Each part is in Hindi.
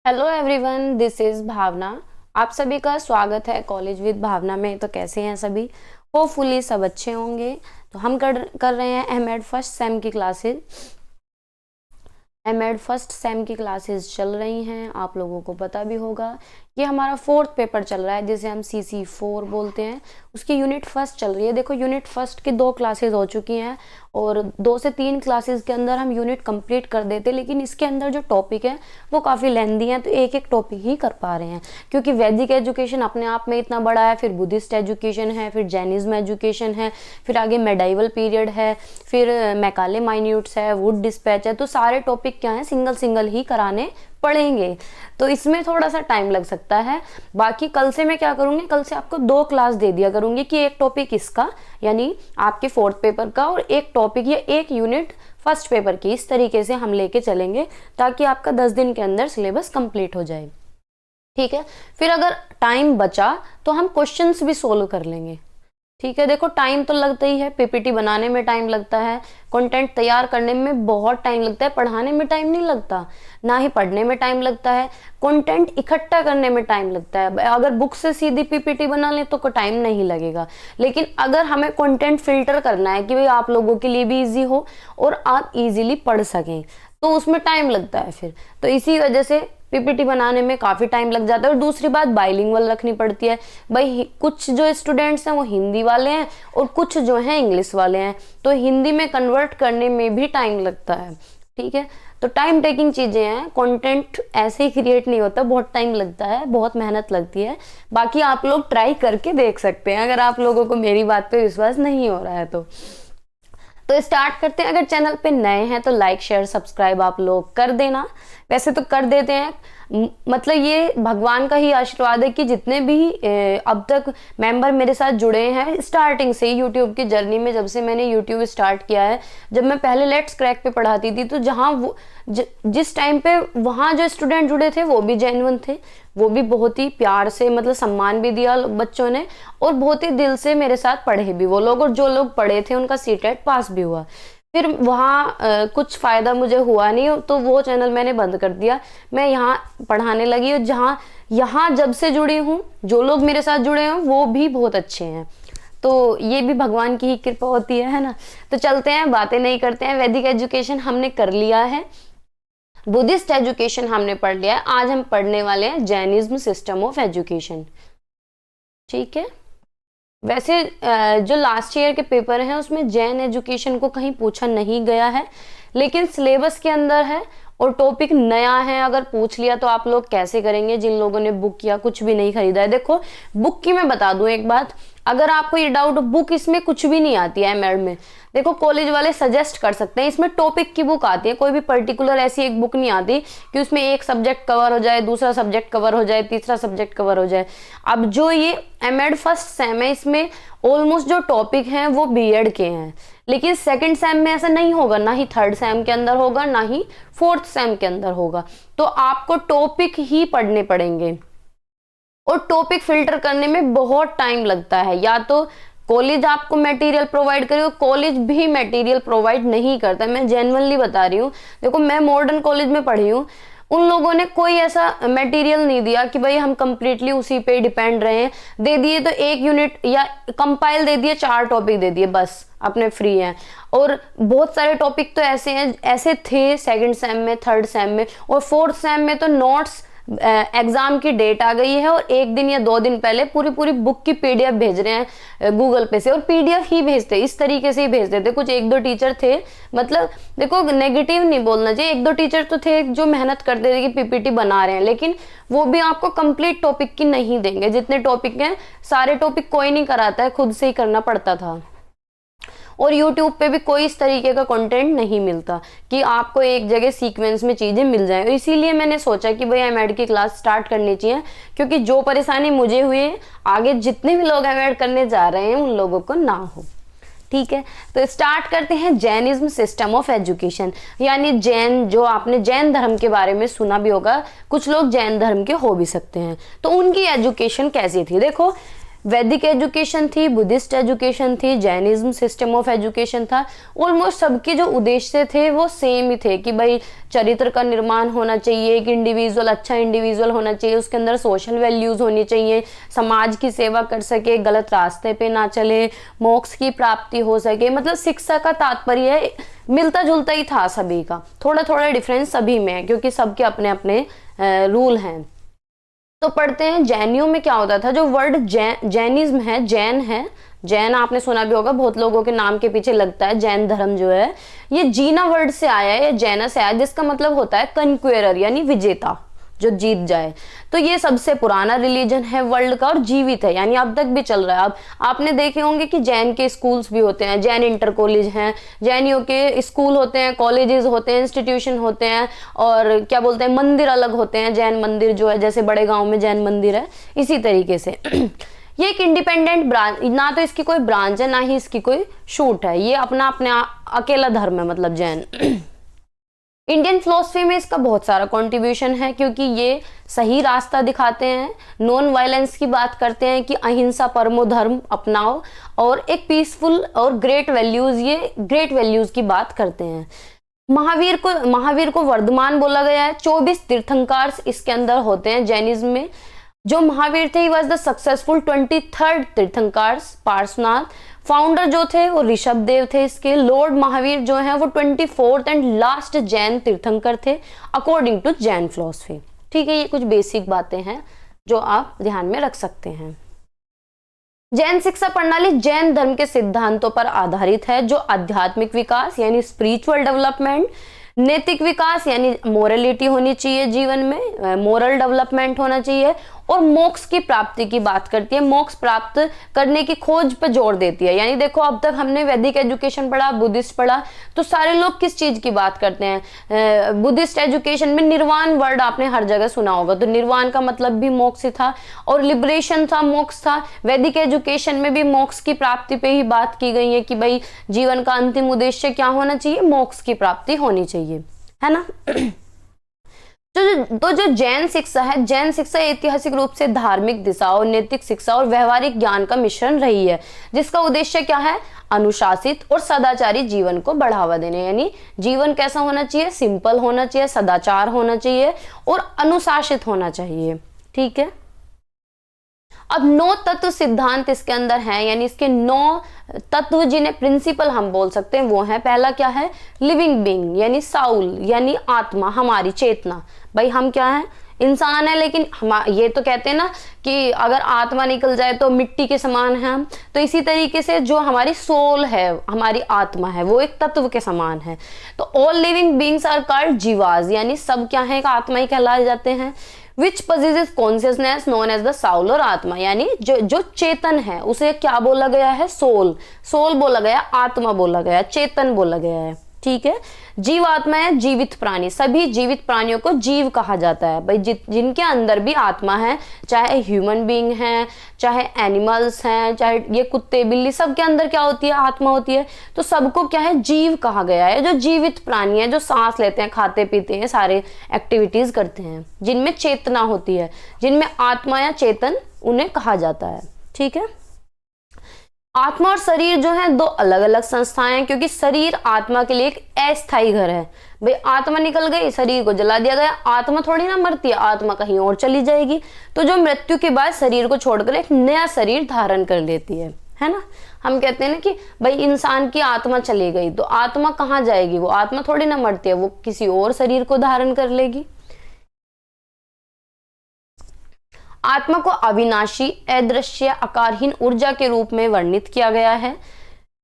हेलो एवरीवन, दिस इज भावना। आप सभी का स्वागत है कॉलेज विद भावना में। तो कैसे हैं सभी? होपफुली सब अच्छे होंगे। तो हम कर रहे हैं एमएड फर्स्ट सेम की क्लासेस। एमएड फर्स्ट सेम की क्लासेस चल रही हैं, आप लोगों को पता भी होगा। ये हमारा फोर्थ पेपर चल रहा है जिसे हम CC4 बोलते हैं। उसकी यूनिट फर्स्ट चल रही है। देखो, यूनिट फर्स्ट की 2 क्लासेस हो चुकी हैं और 2 से 3 क्लासेस के अंदर हम यूनिट कंप्लीट कर देते, लेकिन इसके अंदर जो टॉपिक है वो काफ़ी लेंदी हैं, तो एक एक टॉपिक ही कर पा रहे हैं क्योंकि वैदिक एजुकेशन अपने आप में इतना बड़ा है, फिर बुद्धिस्ट एजुकेशन है, फिर जैनिज्म एजुकेशन है, फिर आगे मेडाइवल पीरियड है, फिर मैकाले माइन्यूट्स है, वुड डिस्पैच है। तो सारे टॉपिक क्या है, सिंगल सिंगल ही कराने पढ़ेंगे, तो इसमें थोड़ा सा टाइम लग सकता है। बाकी कल से मैं क्या करूंगी, कल से आपको 2 क्लास दे दिया करूंगी कि एक टॉपिक इसका यानी आपके फोर्थ पेपर का और एक टॉपिक या एक यूनिट फर्स्ट पेपर की। इस तरीके से हम लेके चलेंगे ताकि आपका 10 दिन के अंदर सिलेबस कंप्लीट हो जाए। ठीक है, फिर अगर टाइम बचा तो हम क्वेश्चंस भी सोल्व कर लेंगे। ठीक है, देखो टाइम तो लगता ही है, पीपीटी बनाने में टाइम लगता है, कंटेंट तैयार करने में बहुत टाइम लगता है, पढ़ाने में टाइम नहीं लगता, ना ही पढ़ने में टाइम लगता है, कंटेंट इकट्ठा करने में टाइम लगता है। अगर बुक से सीधी पीपीटी बना ले तो टाइम नहीं लगेगा, लेकिन अगर हमें कंटेंट फिल्टर करना है कि भाई आप लोगों के लिए भी इजी हो और आप इजीली पढ़ सकें, तो उसमें टाइम लगता है फिर। तो इसी वजह से पीपीटी बनाने में काफ़ी टाइम लग जाता है। और दूसरी बात, बाइलिंगुअल रखनी पड़ती है। भाई कुछ जो स्टूडेंट्स हैं वो हिंदी वाले हैं और कुछ जो हैं इंग्लिश वाले हैं, तो हिंदी में कन्वर्ट करने में भी टाइम लगता है। ठीक है, तो टाइम टेकिंग चीज़ें हैं, कंटेंट ऐसे ही क्रिएट नहीं होता, बहुत टाइम लगता है, बहुत मेहनत लगती है। बाकी आप लोग ट्राई करके देख सकते हैं अगर आप लोगों को मेरी बात पे विश्वास नहीं हो रहा है तो स्टार्ट करते हैं। अगर चैनल पे नए हैं तो लाइक शेयर सब्सक्राइब आप लोग कर देना, वैसे तो कर देते हैं। मतलब ये भगवान का ही आशीर्वाद है कि जितने भी अब तक मेंबर मेरे साथ जुड़े हैं स्टार्टिंग से यूट्यूब की जर्नी में, जब से मैंने यूट्यूब स्टार्ट किया है। जब मैं पहले लेट्स क्रैक पे पढ़ाती थी तो जहाँ वो जिस टाइम पे वहाँ जो स्टूडेंट जुड़े थे वो भी जेन्युइन थे, वो भी बहुत ही प्यार से, मतलब सम्मान भी दिया बच्चों ने और बहुत ही दिल से मेरे साथ पढ़े भी वो लोग, और जो लोग पढ़े थे उनका सीटेट पास भी हुआ। फिर वहाँ कुछ फ़ायदा मुझे हुआ नहीं तो वो चैनल मैंने बंद कर दिया। मैं यहाँ पढ़ाने लगी और जहाँ यहाँ जब से जुड़ी हूँ, जो लोग मेरे साथ जुड़े हैं वो भी बहुत अच्छे हैं। तो ये भी भगवान की ही कृपा होती है ना। तो चलते हैं, बातें नहीं करते हैं। वैदिक एजुकेशन हमने कर लिया है, बुद्धिस्ट एजुकेशन हमने पढ़ लिया है। आज हम पढ़ने वाले हैं जैनिज्म सिस्टम ऑफ एजुकेशन। ठीक है, वैसे जो लास्ट ईयर के पेपर हैं उसमें जैन एजुकेशन को कहीं पूछा नहीं गया है, लेकिन सिलेबस के अंदर है और टॉपिक नया है। अगर पूछ लिया तो आप लोग कैसे करेंगे जिन लोगों ने बुक या कुछ भी नहीं खरीदा है। देखो बुक की मैं बता दूं एक बात, अगर आपको ये डाउट, बुक इसमें कुछ भी नहीं आती है एमएड में। देखो कॉलेज वाले सजेस्ट कर सकते हैं, इसमें टॉपिक की बुक आती है, कोई भी पर्टिकुलर ऐसी एक बुक नहीं आती कि उसमें एक सब्जेक्ट कवर हो जाए, दूसरा सब्जेक्ट कवर हो जाए, तीसरा सब्जेक्ट कवर हो जाए। अब जो ये एमएड फर्स्ट सेम है इसमें ऑलमोस्ट जो टॉपिक हैं वो बीएड के हैं, लेकिन सेकंड सेम में ऐसा नहीं होगा, ना ही थर्ड सेम के अंदर होगा, ना ही फोर्थ सेम के अंदर होगा। तो आपको टॉपिक ही पढ़ने पड़ेंगे और टॉपिक फिल्टर करने में बहुत टाइम लगता है। या तो कॉलेज आपको मटेरियल प्रोवाइड करे, कॉलेज भी मटेरियल प्रोवाइड नहीं करता, मैं जेन्युइनली बता रही हूँ। देखो मैं मॉडर्न कॉलेज में पढ़ी हूँ, उन लोगों ने कोई ऐसा मटेरियल नहीं दिया कि भाई हम कंप्लीटली उसी पे डिपेंड रहे हैं। दे दिए तो एक यूनिट या कंपाइल दे दिए, 4 टॉपिक दे दिए, बस अपने फ्री हैं। और बहुत सारे टॉपिक तो ऐसे हैं, ऐसे थे सेकंड सेम में, थर्ड सेम में और फोर्थ सेम में तो नोट्स एग्जाम की डेट आ गई है और 1 दिन या 2 दिन पहले पूरी पूरी बुक की पीडीएफ भेज रहे हैं गूगल पे से, और पीडीएफ ही भेजते, इस तरीके से ही भेजते थे। कुछ 1-2 टीचर थे, मतलब देखो नेगेटिव नहीं बोलना चाहिए, 1-2 टीचर तो थे जो मेहनत करते थे कि पीपीटी बना रहे हैं, लेकिन वो भी आपको कंप्लीट टॉपिक की नहीं देंगे। जितने टॉपिक हैं सारे टॉपिक कोई नहीं कराता है, खुद से ही करना पड़ता था। और YouTube पे भी कोई इस तरीके का कंटेंट नहीं मिलता कि आपको एक जगह सीक्वेंस में चीज़ें मिल जाएं। इसीलिए मैंने सोचा कि भाई एमएड की क्लास स्टार्ट करनी चाहिए, क्योंकि जो परेशानी मुझे हुई है आगे जितने भी लोग एमएड करने जा रहे हैं उन लोगों को ना हो। ठीक है, तो स्टार्ट करते हैं जैनिज्म सिस्टम ऑफ एजुकेशन, यानी जैन, जो आपने जैन धर्म के बारे में सुना भी होगा, कुछ लोग जैन धर्म के हो भी सकते हैं। तो उनकी एजुकेशन कैसी थी? देखो वैदिक एजुकेशन थी, बुद्धिस्ट एजुकेशन थी, जैनिज्म सिस्टम ऑफ एजुकेशन था। ऑलमोस्ट सबके जो उद्देश्य थे वो सेम ही थे कि भाई चरित्र का निर्माण होना चाहिए, एक इंडिविजुअल अच्छा इंडिविजुअल होना चाहिए, उसके अंदर सोशल वैल्यूज होनी चाहिए, समाज की सेवा कर सके, गलत रास्ते पे ना चले, मोक्ष की प्राप्ति हो सके। मतलब शिक्षा का तात्पर्य मिलता जुलता ही था सभी का, थोड़ा थोड़ा डिफरेंस सभी में है क्योंकि सबके अपने अपने रूल हैं। तो पढ़ते हैं जैनियों में क्या होता था। जो वर्ड जैनिज्म है, जैन है, जैन आपने सुना भी होगा, बहुत लोगों के नाम के पीछे लगता है जैन धर्म जो है, ये जीना वर्ड से आया है, जैना से आया है, जिसका मतलब होता है कन्क्वेरर यानी विजेता, जो जीत जाए। तो ये सबसे पुराना रिलीजन है वर्ल्ड का और जीवित है, यानी अब तक भी चल रहा है। अब आपने देखे होंगे कि जैन के स्कूल्स भी होते हैं, जैन इंटर कॉलेज हैं, जैनियों के स्कूल होते हैं, कॉलेजेस होते हैं, इंस्टीट्यूशन होते हैं, और क्या बोलते हैं मंदिर अलग होते हैं। जैन मंदिर जो है जैसे बड़े गांव में जैन मंदिर है, इसी तरीके से ये एक इंडिपेंडेंट ब्रांच, ना तो इसकी कोई ब्रांच है ना ही इसकी कोई शूट है, ये अपना अपना अकेला धर्म है, मतलब जैन। इंडियन फिलोसफी में इसका बहुत सारा कंट्रीब्यूशन है क्योंकि ये सही रास्ता दिखाते हैं, नॉन वायलेंस की बात करते हैं कि अहिंसा परमो धर्म अपनाओ, और एक पीसफुल और ग्रेट वैल्यूज, ये ग्रेट वैल्यूज की बात करते हैं। महावीर को वर्धमान बोला गया है। 24 तीर्थंकर इसके अंदर होते हैं जैनिज्म में। जो महावीर थे, he was the successful 23rd तीर्थंकर पार्श्वनाथ। फाउंडर जो थे वो ऋषभ देव थे इसके। लॉर्ड महावीर जो है वो 24th एंड लास्ट जैन तीर्थंकर थे अकॉर्डिंग टू जैन फिलोसफी। ठीक है, ये कुछ बेसिक बातें हैं जो आप ध्यान में रख सकते हैं। जैन शिक्षा प्रणाली जैन धर्म के सिद्धांतों पर आधारित है, जो आध्यात्मिक विकास यानी स्पिरिचुअल डेवलपमेंट, नैतिक विकास यानी मोरलिटी होनी चाहिए, जीवन में मोरल डेवलपमेंट होना चाहिए, और मोक्ष की प्राप्ति की बात करती है, मोक्ष प्राप्त करने की खोज पर जोर देती है। यानी देखो अब तक हमने वैदिक एजुकेशन पढ़ा, बुद्धिस्ट पढ़ा, तो सारे लोग किस चीज की बात करते हैं? बुद्धिस्ट एजुकेशन में निर्वाण वर्ड आपने हर जगह सुना होगा, तो निर्वाण का मतलब भी मोक्ष था और लिबरेशन था, मोक्ष था। वैदिक एजुकेशन में भी मोक्ष की प्राप्ति पे ही बात की गई है कि भाई जीवन का अंतिम उद्देश्य क्या होना चाहिए, मोक्ष की प्राप्ति होनी चाहिए, है ना। तो जो जैन शिक्षा है, जैन शिक्षा ऐतिहासिक रूप से धार्मिक दिशा और नैतिक शिक्षा और व्यवहारिक ज्ञान का मिश्रण रही है, जिसका उद्देश्य क्या है? अनुशासित और सदाचारी जीवन को बढ़ावा देने। यानी जीवन कैसा होना चाहिए? सिंपल होना चाहिए, सदाचार होना चाहिए और अनुशासित होना चाहिए। ठीक है, अब 9 तत्व सिद्धांत इसके अंदर हैं, यानी इसके 9 तत्व जिन्हें प्रिंसिपल हम बोल सकते हैं वो है। पहला क्या है? लिविंग बीइंग यानी साउल यानी आत्मा, हमारी चेतना। भाई हम क्या है? इंसान है, लेकिन हम ये तो कहते हैं ना कि अगर आत्मा निकल जाए तो मिट्टी के समान है हम, तो इसी तरीके से जो हमारी सोल है, हमारी आत्मा है, वो एक तत्व के समान है। तो all living beings are called जीवास, यानी सब क्या है? आत्मा ही कहलाए जाते हैं। Which possesses consciousness known as the soul, और आत्मा यानी जो चेतन है उसे क्या बोला गया है? सोल। सोल बोला गया, आत्मा बोला गया, चेतन बोला गया है। ठीक है, जीव आत्मा है जीवित प्राणी, सभी जीवित प्राणियों को जीव कहा जाता है। भाई जिनके अंदर भी आत्मा है, चाहे ह्यूमन बीइंग हैं, चाहे एनिमल्स हैं, चाहे ये कुत्ते बिल्ली, सबके अंदर क्या होती है? आत्मा होती है। तो सबको क्या है? जीव कहा गया है। जो जीवित प्राणी है, जो सांस लेते हैं, खाते पीते हैं, सारे एक्टिविटीज करते हैं, जिनमें चेतना होती है, जिनमें आत्मा या चेतन उन्हें कहा जाता है। ठीक है, आत्मा और शरीर जो है 2 अलग अलग संस्थाएं हैं, क्योंकि शरीर आत्मा के लिए एक अस्थायी घर है। भाई आत्मा निकल गई, शरीर को जला दिया गया, आत्मा थोड़ी ना मरती है, आत्मा कहीं और चली जाएगी। तो जो मृत्यु के बाद शरीर को छोड़कर एक नया शरीर धारण कर लेती है ना। हम कहते हैं ना कि भाई इंसान की आत्मा चली गई, तो आत्मा कहाँ जाएगी? वो आत्मा थोड़ी ना मरती है, वो किसी और शरीर को धारण कर लेगी। आत्मा को अविनाशी, अदृश्य, आकारहीन ऊर्जा के रूप में वर्णित किया गया है,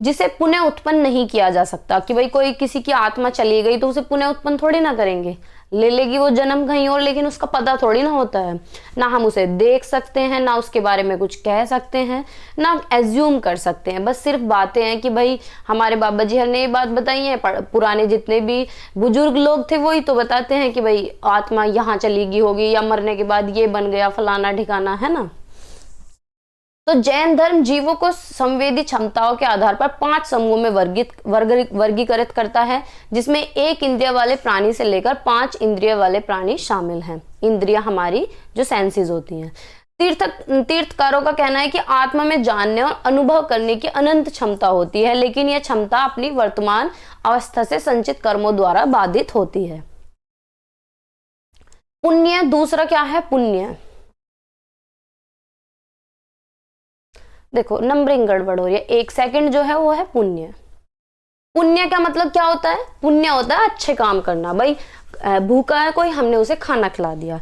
जिसे पुनः उत्पन्न नहीं किया जा सकता। कि भाई कोई किसी की आत्मा चली गई तो उसे पुनः उत्पन्न थोड़ी ना करेंगे, ले लेगी वो जन्म कहीं और, लेकिन उसका पता थोड़ी ना होता है। ना हम उसे देख सकते हैं, ना उसके बारे में कुछ कह सकते हैं, ना एज्यूम कर सकते हैं। बस सिर्फ बातें हैं कि भाई हमारे बाबा जी ने ये बात बताई है, पुराने जितने भी बुजुर्ग लोग थे वही तो बताते हैं कि भाई आत्मा यहाँ चली गई होगी, या मरने के बाद ये बन गया फलाना ठिकाना, है ना। तो जैन धर्म जीवों को संवेदी क्षमताओं के आधार पर 5 समूह में वर्गीकृत करता है, जिसमें 1 इंद्रिय वाले प्राणी से लेकर 5 इंद्रिय वाले प्राणी शामिल हैं। इंद्रिया हमारी जो सेंसेस होती हैं। तीर्थकारों का कहना है कि आत्मा में जानने और अनुभव करने की अनंत क्षमता होती है, लेकिन यह क्षमता अपनी वर्तमान अवस्था से संचित कर्मों द्वारा बाधित होती है। पुण्य, दूसरा क्या है पुण्य। देखो नंबरिंग गड़बड़ हो रही है, 1 सेकंड जो है वो है पुण्य। पुण्य का मतलब क्या होता है? पुण्य होता है अच्छे काम करना। भाई भूखा है कोई, हमने उसे खाना खिला दिया।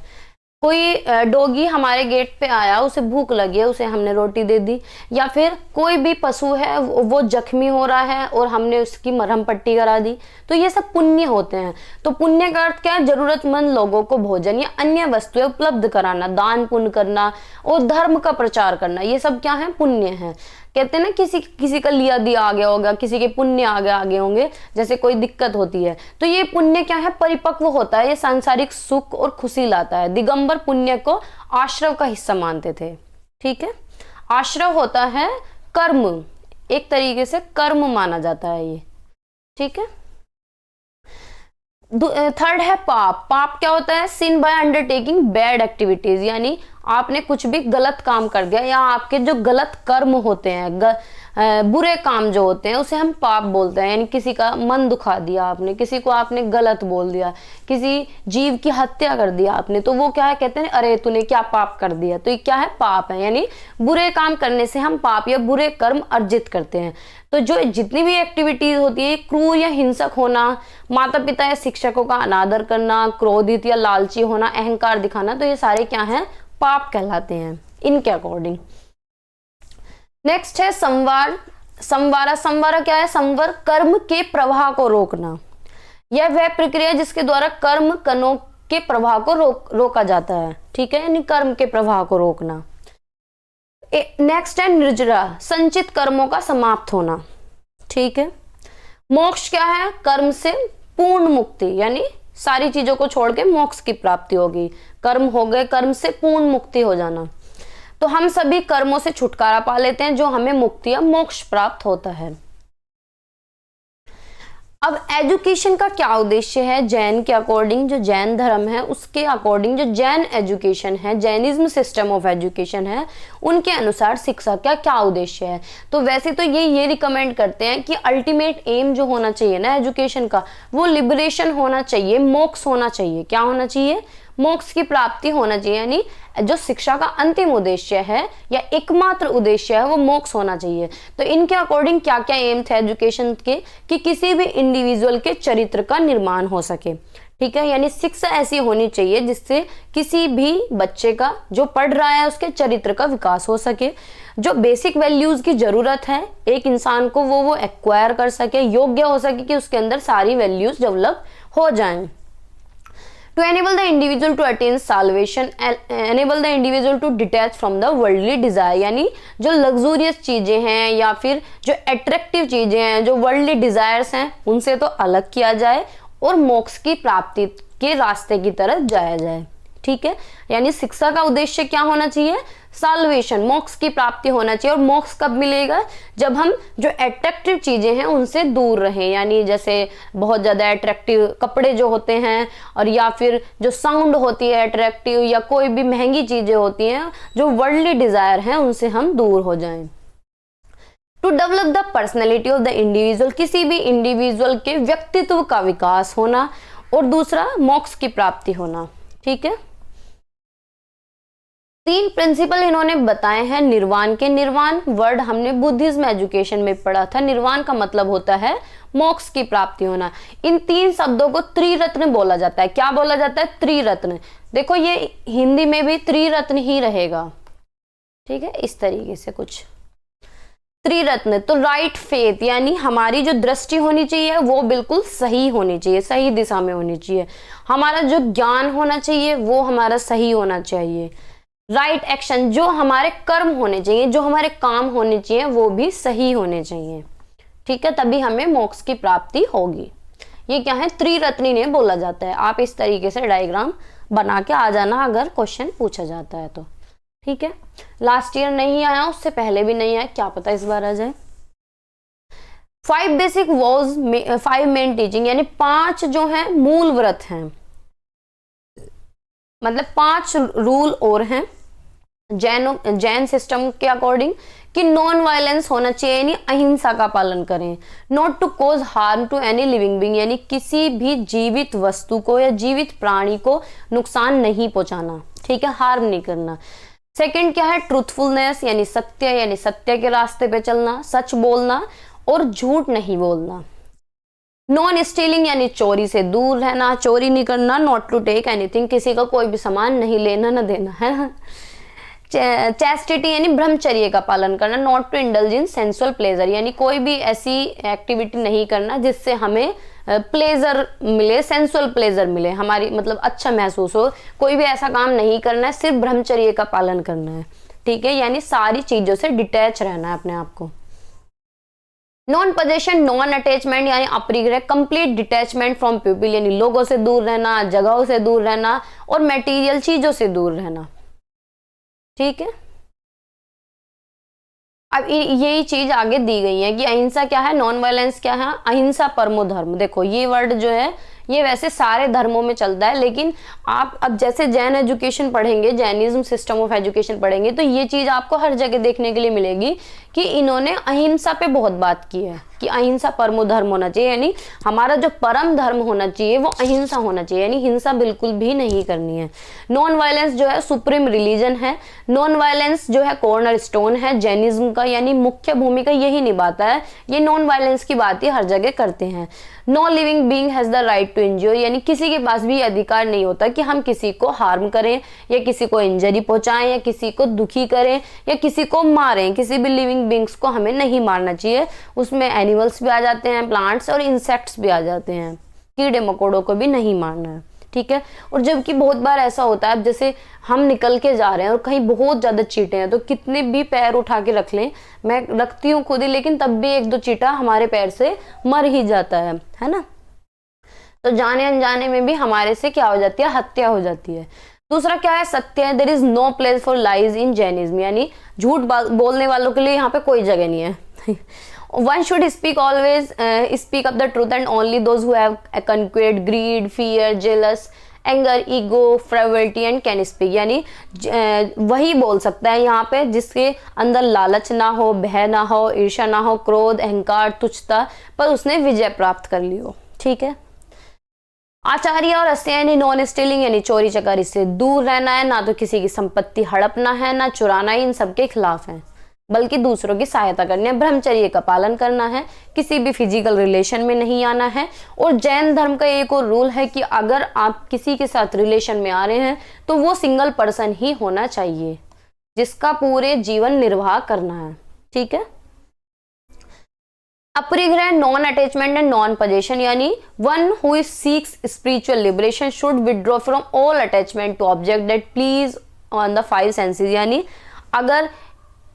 कोई डॉगी हमारे गेट पे आया, उसे भूख लगी है, उसे हमने रोटी दे दी। या फिर कोई भी पशु है वो जख्मी हो रहा है और हमने उसकी मरहम पट्टी करा दी। तो ये सब पुण्य होते हैं। तो पुण्य का अर्थ क्या है? जरूरतमंद लोगों को भोजन या अन्य वस्तुएं उपलब्ध कराना, दान पुण्य करना और धर्म का प्रचार करना, ये सब क्या है? पुण्य है। कहते हैं ना किसी का लिया दिया आ गया होगा, किसी के पुण्य आगे होंगे, जैसे कोई दिक्कत होती है तो ये पुण्य क्या है? परिपक्व होता है, ये सांसारिक सुख और खुशी लाता है। दिगंबर पुण्य को आश्रव का हिस्सा मानते थे। ठीक है, आश्रव होता है कर्म, एक तरीके से कर्म माना जाता है ये। ठीक है, थर्ड है पाप। पाप क्या होता है? सिन बाय अंडरटेकिंग बैड एक्टिविटीज, यानी आपने कुछ भी गलत काम कर दिया या आपके जो गलत कर्म होते हैं, बुरे काम जो होते हैं, उसे हम पाप बोलते हैं। यानी किसी का मन दुखा दिया आपने, किसी को आपने गलत बोल दिया, किसी जीव की हत्या कर दिया आपने, तो वो क्या है? कहते हैं अरे तूने क्या पाप कर दिया। तो ये क्या है? पाप है। यानी बुरे काम करने से हम पाप या बुरे कर्म अर्जित करते हैं। तो जो जितनी भी एक्टिविटीज होती है, क्रूर या हिंसक होना, माता पिता या शिक्षकों का अनादर करना, क्रोधित या लालची होना, अहंकार दिखाना, तो ये सारे क्या हैं? पाप कहलाते हैं इनके अकॉर्डिंग। नेक्स्ट है संवार। संवारा क्या है? संवर, कर्म के प्रवाह को रोकना। यह वह प्रक्रिया जिसके द्वारा कर्म कणों के प्रवाह को रोका जाता है। ठीक है, यानी कर्म के प्रवाह को रोकना। नेक्स्ट है निर्जरा, संचित कर्मों का समाप्त होना। ठीक है, मोक्ष क्या है? कर्म से पूर्ण मुक्ति, यानी सारी चीजों को छोड़ के मोक्ष की प्राप्ति होगी। कर्म हो गए, कर्म से पूर्ण मुक्ति हो जाना। तो हम सभी कर्मों से छुटकारा पा लेते हैं, जो हमें मुक्ति या मोक्ष प्राप्त होता है। अब एजुकेशन का क्या उद्देश्य है? जैन के अकॉर्डिंग, जो जैन धर्म है उसके अकॉर्डिंग, जो जैन एजुकेशन है, जैनिज्म सिस्टम ऑफ एजुकेशन है, उनके अनुसार शिक्षा का क्या उद्देश्य है? तो वैसे तो ये रिकमेंड करते हैं कि अल्टीमेट एम जो होना चाहिए ना एजुकेशन का, वो लिबरेशन होना चाहिए, मोक्ष होना चाहिए। क्या होना चाहिए? मोक्ष की प्राप्ति होना चाहिए। यानी जो शिक्षा का अंतिम उद्देश्य है या एकमात्र उद्देश्य है वो मोक्ष होना चाहिए। तो इनके अकॉर्डिंग क्या क्या एम थे एजुकेशन के? कि किसी भी इंडिविजुअल के चरित्र का निर्माण हो सके। ठीक है, यानी शिक्षा ऐसी होनी चाहिए जिससे किसी भी बच्चे का जो पढ़ रहा है उसके चरित्र का विकास हो सके। जो बेसिक वैल्यूज की जरूरत है एक इंसान को, वो एक्वायर कर सके, योग्य हो सके कि उसके अंदर सारी वैल्यूज डेवलप हो जाएं। To enable the individual to attain salvation, enable the individual to detach from the worldly desire, यानी जो लग्जूरियस चीजें हैं या फिर जो अट्रैक्टिव चीजें हैं, जो वर्ल्डली डिजायर्स हैं, उनसे तो अलग किया जाए और मोक्ष की प्राप्ति के रास्ते की तरफ जाया जाए। ठीक है, यानी शिक्षा का उद्देश्य क्या होना चाहिए? साल्वेशन, मोक्ष की प्राप्ति होना चाहिए। और मोक्ष कब मिलेगा? जब हम जो अट्रैक्टिव चीजें हैं उनसे दूर रहें। यानी जैसे बहुत ज्यादा अट्रैक्टिव कपड़े जो होते हैं, और या फिर जो साउंड होती है अट्रैक्टिव, या कोई भी महंगी चीजें होती हैं, जो वर्ल्डली डिजायर हैं, उनसे हम दूर हो जाएं। To develop the personality of the individual, किसी भी इंडिविजुअल के व्यक्तित्व का विकास होना। और दूसरा मोक्ष की प्राप्ति होना। ठीक है, 3 प्रिंसिपल इन्होंने बताए हैं निर्वाण के। निर्वाण वर्ड हमने बुद्धिज्म एजुकेशन में पढ़ा था। निर्वाण का मतलब होता है मोक्ष की प्राप्ति होना। इन 3 शब्दों को त्रिरत्न बोला जाता है। क्या बोला जाता है? त्रिरत्न। देखो ये हिंदी में भी त्रिरत्न ही रहेगा। ठीक है, इस तरीके से कुछ त्रिरत्न। तो राइट फेथ, यानी हमारी जो दृष्टि होनी चाहिए वो बिल्कुल सही होनी चाहिए, सही दिशा में होनी चाहिए। हमारा जो ज्ञान होना चाहिए वो हमारा सही होना चाहिए। राइट एक्शन, जो हमारे कर्म होने चाहिए, जो हमारे काम होने चाहिए वो भी सही होने चाहिए। ठीक है, तभी हमें मोक्ष की प्राप्ति होगी। ये क्या है? त्रिरत्नी ने बोला जाता है। आप इस तरीके से डायग्राम बना के आ जाना अगर क्वेश्चन पूछा जाता है तो। ठीक है, लास्ट ईयर नहीं आया, उससे पहले भी नहीं आया, क्या पता इस बार आ जाए। 5 बेसिक वॉज, 5 मेन टीचिंग, यानी 5 जो है मूल व्रत हैं, मतलब 5 रूल और हैं जैन सिस्टम के अकॉर्डिंग कि नॉन वायलेंस होना चाहिए, यानी अहिंसा का पालन करें। Not to cause harm to any living being, यानी किसी भी जीवित वस्तु को या जीवित प्राणी को नुकसान नहीं पहुंचाना, ठीक है, हार्म नहीं करना। सेकंड क्या है, ट्रूथफुलनेस, यानी सत्य, यानी सत्य के रास्ते पे चलना, सच बोलना और झूठ नहीं बोलना। नॉन स्टीलिंग, यानी चोरी से दूर रहना, चोरी नहीं करना। नॉट टू टेक एनीथिंग, किसी का कोई भी सामान नहीं लेना ना देना, है। चैस्टिटी, यानी ब्रह्मचर्य का पालन करना। Not to indulge in sensual pleasure, यानी कोई भी ऐसी एक्टिविटी नहीं करना जिससे हमें प्लेजर मिले, सेंसुअल प्लेजर मिले, हमारी मतलब अच्छा महसूस हो। कोई भी ऐसा काम नहीं करना है, सिर्फ ब्रह्मचर्य का पालन करना है, ठीक है, यानी सारी चीजों से डिटैच रहना है अपने आप को। नॉन पोजेशन, नॉन अटैचमेंट, यानी अपरिग्रह, कंप्लीट डिटैचमेंट फ्रॉम पीपल, यानी लोगों से दूर रहना, जगहों से दूर रहना और मटेरियल चीजों से दूर रहना, ठीक है। अब यही चीज आगे दी गई है कि अहिंसा क्या है, नॉन वायलेंस क्या है, अहिंसा परमो धर्म। देखो ये वर्ड जो है ये वैसे सारे धर्मों में चलता है, लेकिन आप अब जैसे जैन एजुकेशन पढ़ेंगे, जैनिज्म सिस्टम ऑफ एजुकेशन पढ़ेंगे, तो ये चीज आपको हर जगह देखने के लिए मिलेगी कि इन्होंने अहिंसा पे बहुत बात की है कि अहिंसा परमो धर्म होना चाहिए, यानी हमारा जो परम धर्म होना चाहिए वो अहिंसा होना चाहिए, यानी हिंसा बिल्कुल भी नहीं करनी है। नॉन वायलेंस जो है सुप्रीम रिलीजन है, नॉन वायलेंस जो है कॉर्नर स्टोन है जैनिज्म का, यानी मुख्य भूमिका यही निभाता है। ये नॉन वायलेंस की बात ही हर जगह करते हैं। No living being has the right to injure, यानी किसी के पास भी अधिकार नहीं होता कि हम किसी को हार्म करें या किसी को इंजरी पहुंचाएं या किसी को दुखी करें या किसी को मारें। किसी भी लिविंग बीइंग्स को हमें नहीं मारना चाहिए। उसमें एनिमल्स भी आ जाते हैं, प्लांट्स और इंसेक्ट्स भी आ जाते हैं, कीड़े मकोड़ों को भी नहीं मारना है, ठीक है। और जबकि बहुत बार ऐसा होता है, अब जैसे हम निकल के जा रहे हैं और कहीं बहुत ज्यादा चींटे हैं, तो कितने भी पैर उठा के रख लें, मैं रखती हूँ खुद ही, लेकिन तब भी एक दो चींटा हमारे पैर से मर ही जाता है ना। तो जाने अनजाने में भी हमारे से क्या हो जाती है, हत्या हो जाती है। दूसरा क्या है, सत्य है। There is no place for lies in Jainism, यानी झूठ बोलने वालों के लिए यहाँ पे कोई जगह नहीं है। One should speak always speak up the truth and only those who have conquered greed, fear, jealous, anger, ego, frivolity and can speak, यानी वही बोल सकता है यहाँ पे जिसके अंदर लालच ना हो, भय ना हो, ईर्ष्या ना हो, क्रोध, अहंकार, तुच्छता, पर उसने विजय प्राप्त कर ली हो, ठीक है। आचार्य और अस्त्य यानी नॉन स्टीलिंग, यानी चोरी चकारी से दूर रहना है, ना तो किसी की संपत्ति हड़पना है, ना चुराना, इन सबके खिलाफ है, बल्कि दूसरों की सहायता करनी है। ब्रह्मचर्य का पालन करना है, किसी भी फिजिकल रिलेशन में नहीं आना है। और जैन धर्म का एक और रूल है कि अगर आप किसी के साथ रिलेशन में आ रहे हैं तो वो सिंगल पर्सन ही होना चाहिए जिसका पूरे जीवन निर्वाह करना है, ठीक है। अपरिग्रह, non attachment and non possession, यानी one who seeks spiritual liberation should withdraw from all attachment to object that please on the five senses, यानी अगर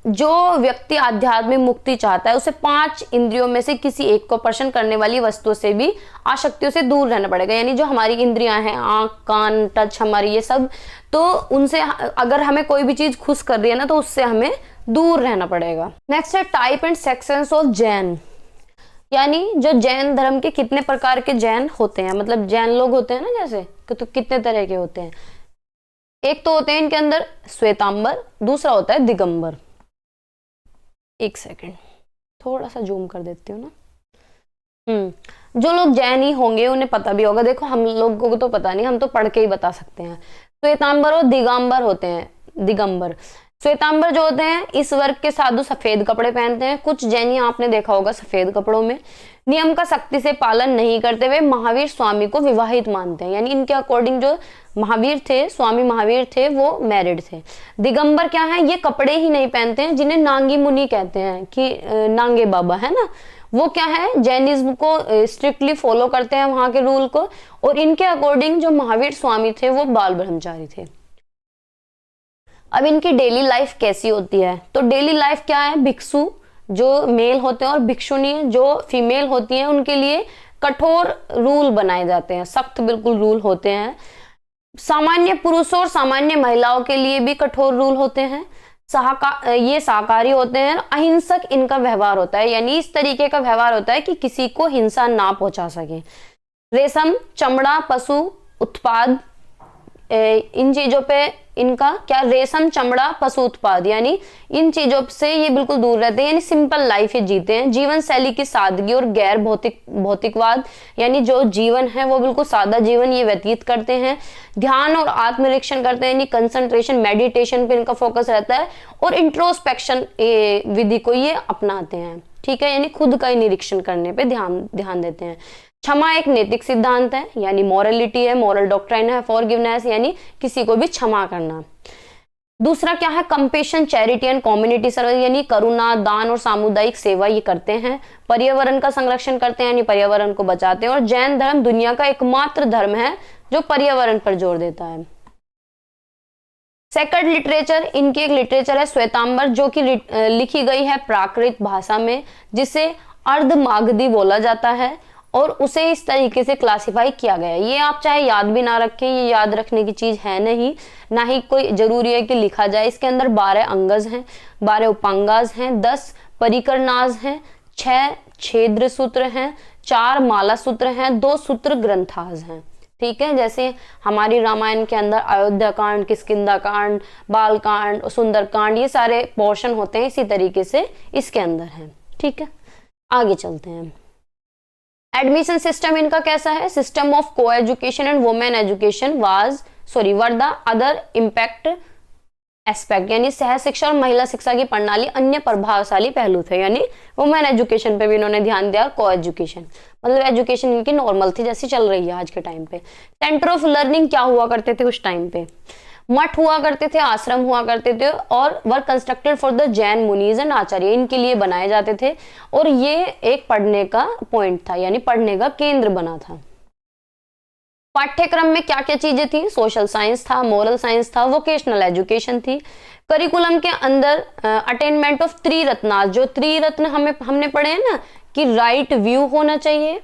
जो व्यक्ति आध्यात्मिक मुक्ति चाहता है उसे 5 इंद्रियों में से किसी एक को प्रसन्न करने वाली वस्तुओं से भी, आसक्तियों से दूर रहना पड़ेगा। यानी जो हमारी इंद्रियां हैं, आंख, कान, टच, हमारी ये सब, तो उनसे अगर हमें कोई भी चीज खुश कर रही है ना तो उससे हमें दूर रहना पड़ेगा। नेक्स्ट है type and sections of Jain, यानी जो जैन धर्म के कितने प्रकार के जैन होते हैं, मतलब जैन लोग होते हैं ना जैसे, तो कितने तरह के होते हैं। एक तो होते हैं इनके अंदर श्वेतांबर, दूसरा होता है दिगंबर। एक सेकंड थोड़ा सा जूम कर देती हूँ ना। जो लोग जैन ही होंगे उन्हें पता भी होगा, देखो हम लोगों को तो पता नहीं, हम तो पढ़ के ही बता सकते हैं। श्वेतांबर और दिगंबर होते हैं। दिगंबर, श्वेतांबर जो होते हैं इस वर्ग के साधु सफेद कपड़े पहनते हैं। कुछ जैनी आपने देखा होगा सफेद कपड़ों में। नियम का सख्ती से पालन नहीं करते हुए महावीर स्वामी को विवाहित मानते हैं, यानी इनके अकॉर्डिंग जो महावीर थे, स्वामी महावीर थे, वो मैरिड थे। दिगंबर क्या है, ये कपड़े ही नहीं पहनते हैं, जिन्हें नांगी मुनि कहते हैं कि नांगे बाबा, है ना। वो क्या है, जैनिज्म को स्ट्रिक्टली फॉलो करते हैं, वहां के रूल को, और इनके अकॉर्डिंग जो महावीर स्वामी थे वो बाल ब्रह्मचारी थे। अब इनकी डेली लाइफ कैसी होती है, तो डेली लाइफ क्या है, भिक्षु जो मेल होते हैं और भिक्षुणी जो फीमेल होती हैं उनके लिए कठोर रूल बनाए जाते हैं, सख्त बिल्कुल रूल होते हैं। सामान्य पुरुषों और सामान्य महिलाओं के लिए भी कठोर रूल होते हैं। ये शाकाहारी होते हैं। अहिंसक इनका व्यवहार होता है, यानी इस तरीके का व्यवहार होता है कि किसी को हिंसा ना पहुंचा सके। रेशम, चमड़ा, पशु उत्पाद इन चीजों पे इनका क्या, रेशम, चमड़ा, पशु उत्पाद, यानी इन चीजों से ये बिल्कुल दूर रहते हैं, यानी सिंपल लाइफ ये जीते हैं। जीवन शैली की सादगी और गैर भौतिकवाद, यानी जो जीवन है वो बिल्कुल सादा जीवन ये व्यतीत करते हैं। ध्यान और आत्मनिरीक्षण करते हैं, यानी कंसंट्रेशन, मेडिटेशन पे इनका फोकस रहता है, और इंट्रोस्पेक्शन विधि को ये अपनाते हैं। ठीक है, यानी खुद का ही निरीक्षण करने पे ध्यान देते हैं। क्षमा एक नैतिक सिद्धांत है, यानी मॉरलिटी है, मॉरल डॉक्ट्राइन है। फॉरगिवनेस यानी किसी को भी क्षमा करना। दूसरा क्या है, compassion, charity and community service, यानी करुणा, दान और सामुदायिक सेवा ये करते हैं। पर्यावरण का संरक्षण करते हैं, यानी पर्यावरण को बचाते हैं। और जैन धर्म दुनिया का एकमात्र धर्म है जो पर्यावरण पर जोर देता है। सेक्रेड लिटरेचर, इनकी एक लिटरेचर है श्वेतांबर, जो कि लिखी गई है प्राकृत भाषा में, जिसे अर्धमागधी बोला जाता है, और उसे इस तरीके से क्लासिफाई किया गया है। ये आप चाहे याद भी ना रखें, ये याद रखने की चीज है नहीं, ना ही कोई जरूरी है कि लिखा जाए। इसके अंदर 12 अंगज हैं, 12 उपांगाज हैं, 10 परिकरनाज हैं, 6 छेद्र सूत्र हैं, 4 माला सूत्र हैं, 2 सूत्र ग्रंथाज हैं। ठीक है, जैसे हमारी रामायण के अंदर अयोध्या कांड, किष्किंधा कांड, बाल कांड, सुंदर कांड, ये सारे पोर्शन होते हैं, इसी तरीके से इसके अंदर है। ठीक है, आगे चलते हैं। एडमिशन सिस्टम इनका कैसा है, सिस्टम ऑफ को education and women education were the other impact aspect, यानी सह शिक्षा और महिला शिक्षा की प्रणाली अन्य प्रभावशाली पहलू थे। यानी वुमेन एजुकेशन पे भी इन्होंने ध्यान दिया। को एजुकेशन मतलब एजुकेशन इनकी नॉर्मल थी, जैसी चल रही है आज के टाइम पे। सेंटर ऑफ लर्निंग क्या हुआ करते थे उस टाइम पे, मठ हुआ करते थे, आश्रम हुआ करते थे, और were constructed for the Jain मुनीज एंड आचार्य, इनके लिए बनाए जाते थे। और ये एक पढ़ने का पॉइंट था, यानी पढ़ने का केंद्र बना था। पाठ्यक्रम में क्या क्या चीजें थी, सोशल साइंस था, मोरल साइंस था, वोकेशनल एजुकेशन थी। करिकुलम के अंदर अटेनमेंट ऑफ त्रिरत्नास, जो त्रिरत्न हमने पढ़े हैं ना, कि राइट व्यू होना चाहिए,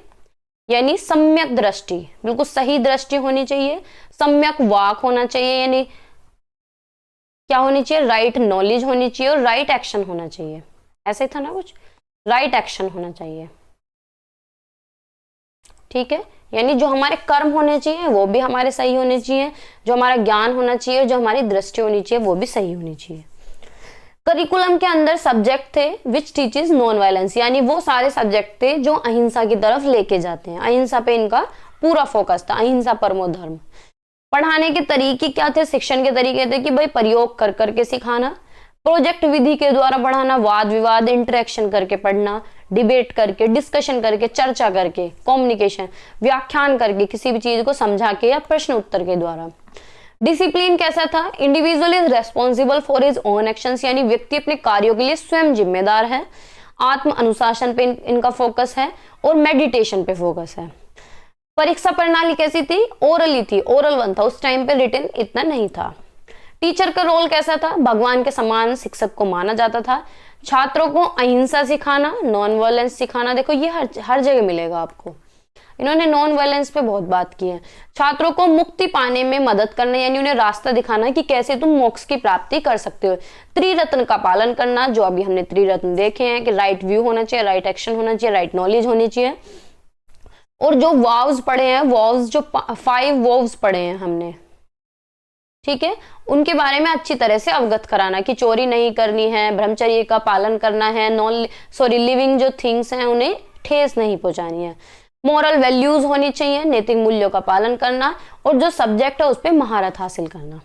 यानी सम्यक दृष्टि, बिल्कुल सही दृष्टि होनी चाहिए। सम्यक वाक होना चाहिए, यानी क्या होनी चाहिए, राइट नॉलेज होनी चाहिए, और राइट एक्शन होना चाहिए। ऐसे था ना कुछ, राइट एक्शन होना चाहिए। ठीक है, यानी जो हमारे कर्म होने चाहिए वो भी हमारे सही होने चाहिए, जो हमारा ज्ञान होना चाहिए, जो हमारी दृष्टि होनी चाहिए वो भी सही होनी चाहिए। करिकुलम के अंदर सब्जेक्ट थे विच टीचेस नॉन वायलेंस, यानी वो सारे सब्जेक्ट थे जो अहिंसा की तरफ लेके जाते हैं। अहिंसा पे इनका पूरा फोकस था, अहिंसा परमो धर्म। पढ़ाने के तरीके क्या थे, शिक्षण के तरीके थे कि भाई प्रयोग कर करके सिखाना, प्रोजेक्ट विधि के द्वारा पढ़ाना, वाद विवाद, इंटरेक्शन करके पढ़ना, डिबेट करके, डिस्कशन करके, चर्चा करके, कम्युनिकेशन, व्याख्यान करके, किसी भी चीज को समझा के या प्रश्न उत्तर के द्वारा। डिसिप्लिन कैसा था, individual is responsible for his own actions, यानी व्यक्ति अपने कार्यों के लिए स्वयं जिम्मेदार है। आत्म अनुशासन पे इनका फोकस है, और मेडिटेशन पे फोकस है। परीक्षा प्रणाली कैसी थी, ओरली थी, ओरल वन था, उस टाइम पे रिटन इतना नहीं था। टीचर का रोल कैसा था, भगवान के समान शिक्षक को माना जाता था। छात्रों को अहिंसा सिखाना, नॉन वायलेंस सिखाना, देखो ये हर जगह मिलेगा आपको, इन्होंने नॉन वायलेंस पे बहुत बात की है। छात्रों को मुक्ति पाने में मदद करना, यानी उन्हें रास्ता दिखाना कि कैसे तुम मोक्ष की प्राप्ति कर सकते हो। त्रिरत्न का पालन करना, जो अभी हमने त्रिरत्न देखे हैं कि राइट व्यू होना चाहिए, राइट एक्शन होना चाहिए, राइट नॉलेज होनी चाहिए। और जो वाव्स पढ़े हैं, वाव्स जो 5 वाव्स पढ़े हैं हमने, ठीक है, उनके बारे में अच्छी तरह से अवगत कराना कि चोरी नहीं करनी है, ब्रह्मचर्य का पालन करना है, लिविंग जो थिंग्स हैं उन्हें ठेस नहीं पहुंचानी है। मोरल वैल्यूज होनी चाहिए, नैतिक मूल्यों का पालन करना, और जो सब्जेक्ट है उस पर महारत हासिल करना।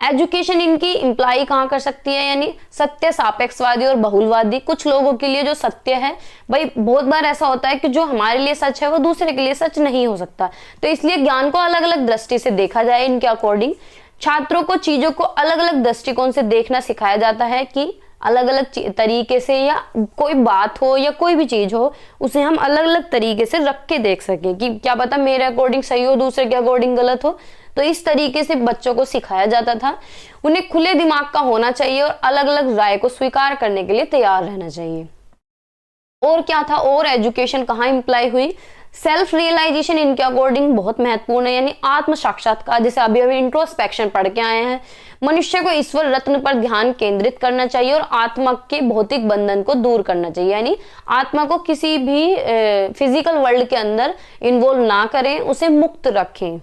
एजुकेशन इनकी इंप्लाई कहाँ कर सकती है, यानी सत्य, सापेक्षवादी और बहुलवादी। कुछ लोगों के लिए जो सत्य है, भाई बहुत बार ऐसा होता है कि जो हमारे लिए सच है वो दूसरे के लिए सच नहीं हो सकता, तो इसलिए ज्ञान को अलग अलग दृष्टि से देखा जाए इनके अकॉर्डिंग। छात्रों को चीजों को अलग अलग दृष्टिकोण से देखना सिखाया जाता है कि अलग अलग तरीके से, या कोई बात हो या कोई भी चीज हो, उसे हम अलग अलग तरीके से रख के देख सकें कि क्या पता मेरे अकॉर्डिंग सही हो, दूसरे के अकॉर्डिंग गलत हो। तो इस तरीके से बच्चों को सिखाया जाता था। उन्हें खुले दिमाग का होना चाहिए और अलग अलग राय को स्वीकार करने के लिए तैयार रहना चाहिए। और क्या था, और एजुकेशन कहाँ इंप्लाई हुई, सेल्फ रियलाइजेशन इनके अकॉर्डिंग बहुत महत्वपूर्ण है, यानी आत्म साक्षात्कार, जैसे अभी अभी इंट्रोस्पेक्शन पढ़ के आए हैं। मनुष्य को ईश्वर रत्न पर ध्यान केंद्रित करना चाहिए और आत्मा के भौतिक बंधन को दूर करना चाहिए, यानी आत्मा को किसी भी फिजिकल वर्ल्ड के अंदर इन्वॉल्व ना करें, उसे मुक्त रखें।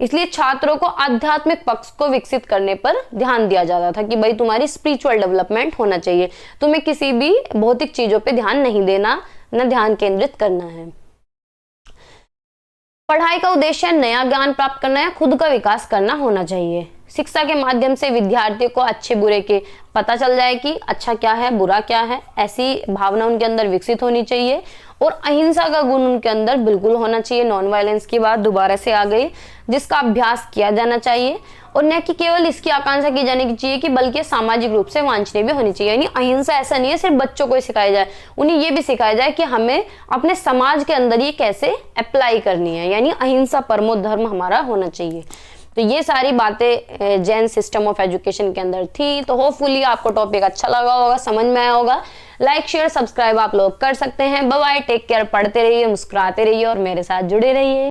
इसलिए छात्रों को आध्यात्मिक पक्ष को विकसित करने पर ध्यान दिया जाता था कि भाई तुम्हारी स्पिरिचुअल डेवलपमेंट होना चाहिए, तुम्हें किसी भी भौतिक चीजों पे ध्यान नहीं देना, न ध्यान केंद्रित करना है। पढ़ाई का उद्देश्य नया ज्ञान प्राप्त करना या खुद का विकास करना होना चाहिए। शिक्षा के माध्यम से विद्यार्थियों को अच्छे बुरे के पता चल जाए कि अच्छा क्या है, बुरा क्या है, ऐसी भावना उनके अंदर विकसित होनी चाहिए। और अहिंसा का गुण उनके अंदर बिल्कुल होना चाहिए। नॉन वायलेंस की बात दोबारा से आ गई, जिसका अभ्यास किया जाना चाहिए और न कि केवल इसकी आकांक्षा की जानी चाहिए कि बल्कि सामाजिक रूप से वांछनीय भी होनी चाहिए। यानी अहिंसा ऐसा नहीं है सिर्फ बच्चों को सिखाया जाए, उन्हें ये भी सिखाया जाए कि हमें अपने समाज के अंदर ये कैसे अप्लाई करनी है, यानी अहिंसा परमो धर्म हमारा होना चाहिए। तो ये सारी बातें जैन सिस्टम ऑफ एजुकेशन के अंदर थी। तो होपफुली आपको टॉपिक अच्छा लगा होगा, समझ में आया होगा। लाइक शेयर सब्सक्राइब आप लोग कर सकते हैं। बाय बाय, टेक केयर, पढ़ते रहिए, मुस्कुराते रहिए और मेरे साथ जुड़े रहिए।